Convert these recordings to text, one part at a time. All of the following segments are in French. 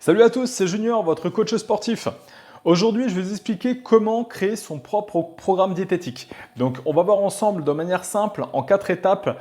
Salut à tous, c'est Junior, votre coach sportif. Aujourd'hui, je vais vous expliquer comment créer son propre programme diététique. Donc, on va voir ensemble de manière simple, en 4 étapes,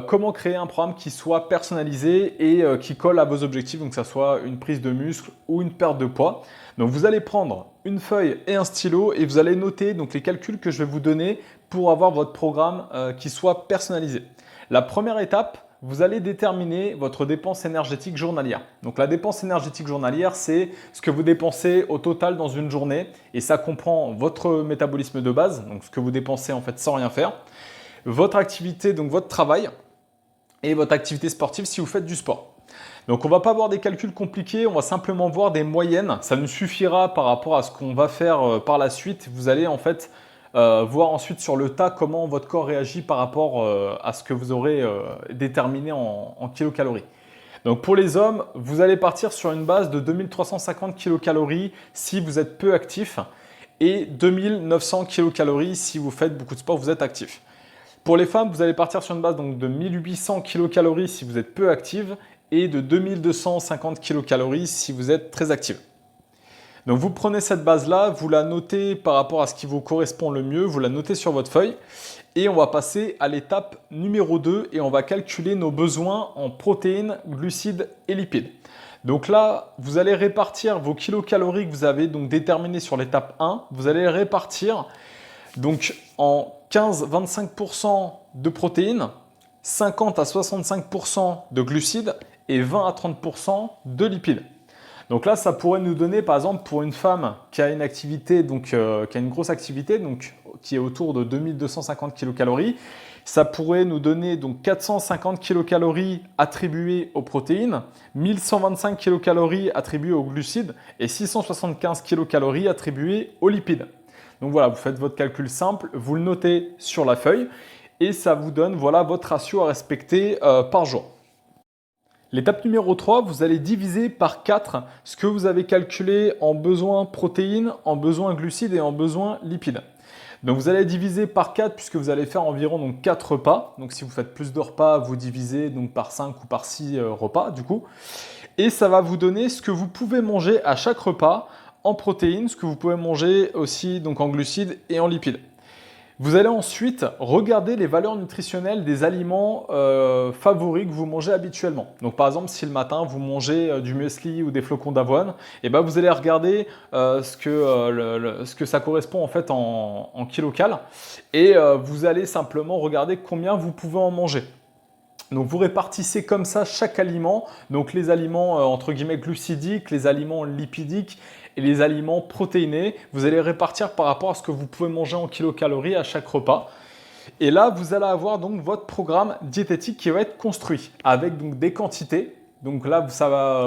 comment créer un programme qui soit personnalisé et qui colle à vos objectifs, donc que ce soit une prise de muscle ou une perte de poids. Donc, vous allez prendre une feuille et un stylo et vous allez noter donc, les calculs que je vais vous donner pour avoir votre programme qui soit personnalisé. La première étape, vous allez déterminer votre dépense énergétique journalière. Donc la dépense énergétique journalière, c'est ce que vous dépensez au total dans une journée et ça comprend votre métabolisme de base, donc ce que vous dépensez en fait sans rien faire, votre activité, donc votre travail et votre activité sportive si vous faites du sport. Donc on ne va pas voir des calculs compliqués, on va simplement voir des moyennes. Ça nous suffira par rapport à ce qu'on va faire par la suite. Vous allez en fait voir ensuite sur le tas comment votre corps réagit par rapport à ce que vous aurez déterminé en kilocalories. Donc pour les hommes, vous allez partir sur une base de 2350 kilocalories si vous êtes peu actif et 2900 kilocalories si vous faites beaucoup de sport, vous êtes actif. Pour les femmes, vous allez partir sur une base donc, de 1800 kilocalories si vous êtes peu active et de 2250 kilocalories si vous êtes très active. Donc vous prenez cette base-là, vous la notez par rapport à ce qui vous correspond le mieux, vous la notez sur votre feuille et on va passer à l'étape numéro 2 et on va calculer nos besoins en protéines, glucides et lipides. Donc là, vous allez répartir vos kilocalories que vous avez donc déterminées sur l'étape 1, vous allez les répartir donc en 15-25% de protéines, 50 à 65% de glucides et 20 à 30% de lipides. Donc là, ça pourrait nous donner, par exemple, pour une femme qui a une activité, qui a une grosse activité, donc qui est autour de 2250 kilocalories, ça pourrait nous donner donc 450 kilocalories attribuées aux protéines, 1125 kilocalories attribuées aux glucides et 675 kilocalories attribuées aux lipides. Donc voilà, vous faites votre calcul simple, vous le notez sur la feuille et ça vous donne voilà, votre ratio à respecter par jour. L'étape numéro 3, vous allez diviser par 4 ce que vous avez calculé en besoin protéines, en besoin glucides et en besoin lipides. Donc vous allez diviser par 4 puisque vous allez faire environ donc, 4 repas. Donc si vous faites plus de repas, vous divisez donc, par 5 ou par 6 repas du coup. Et ça va vous donner ce que vous pouvez manger à chaque repas en protéines, ce que vous pouvez manger aussi donc, en glucides et en lipides. Vous allez ensuite regarder les valeurs nutritionnelles des aliments favoris que vous mangez habituellement. Donc par exemple, si le matin vous mangez du muesli ou des flocons d'avoine, et ben vous allez regarder ce que ça correspond en fait en kilocal et vous allez simplement regarder combien vous pouvez en manger. Donc vous répartissez comme ça chaque aliment, donc les aliments entre guillemets glucidiques, les aliments lipidiques et les aliments protéinés. Vous allez répartir par rapport à ce que vous pouvez manger en kilocalories à chaque repas. Et là, vous allez avoir donc votre programme diététique qui va être construit avec donc des quantités. Donc là,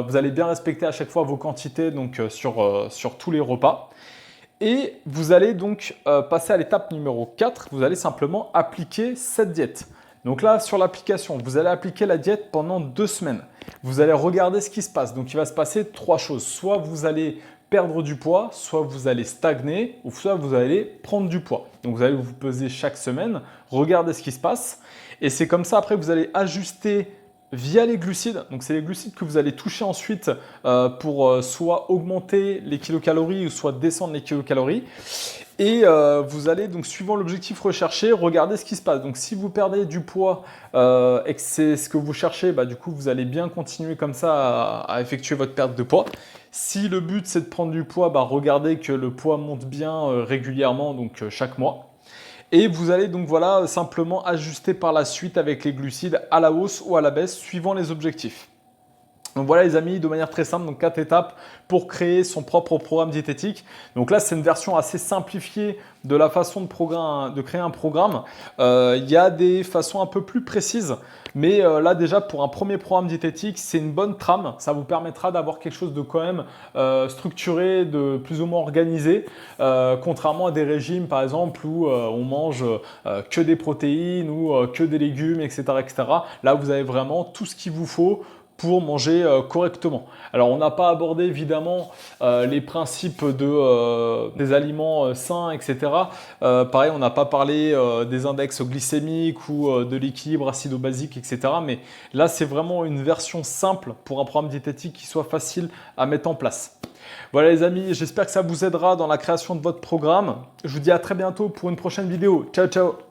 vous allez bien respecter à chaque fois vos quantités donc, sur tous les repas. Et vous allez donc passer à l'étape numéro 4. Vous allez simplement appliquer cette diète. Donc là, sur l'application, vous allez appliquer la diète pendant 2 semaines. Vous allez regarder ce qui se passe. Donc, il va se passer 3 choses. Soit vous allez perdre du poids, soit vous allez stagner, ou soit vous allez prendre du poids. Donc, vous allez vous peser chaque semaine, regarder ce qui se passe. Et c'est comme ça, après, vous allez ajuster via les glucides. Donc, c'est les glucides que vous allez toucher ensuite pour soit augmenter les kilocalories ou soit descendre les kilocalories. Et vous allez donc, suivant l'objectif recherché, regarder ce qui se passe. Donc, si vous perdez du poids et que c'est ce que vous cherchez, du coup, vous allez bien continuer comme ça à effectuer votre perte de poids. Si le but, c'est de prendre du poids, regardez que le poids monte bien régulièrement, donc chaque mois. Et vous allez donc voilà, simplement ajuster par la suite avec les glucides à la hausse ou à la baisse, suivant les objectifs. Donc voilà les amis, de manière très simple, donc 4 étapes pour créer son propre programme diététique. Donc là, c'est une version assez simplifiée de la façon de créer un programme. Il y a des façons un peu plus précises, mais là déjà pour un premier programme diététique, c'est une bonne trame. Ça vous permettra d'avoir quelque chose de quand même structuré, de plus ou moins organisé, contrairement à des régimes par exemple où on mange que des protéines ou que des légumes, etc., etc. Là, vous avez vraiment tout ce qu'il vous faut pour manger correctement. Alors, on n'a pas abordé évidemment les principes des aliments sains, etc. Pareil, on n'a pas parlé des index glycémiques ou de l'équilibre acido-basique, etc. Mais là, c'est vraiment une version simple pour un programme diététique qui soit facile à mettre en place. Voilà les amis, j'espère que ça vous aidera dans la création de votre programme. Je vous dis à très bientôt pour une prochaine vidéo. Ciao, ciao!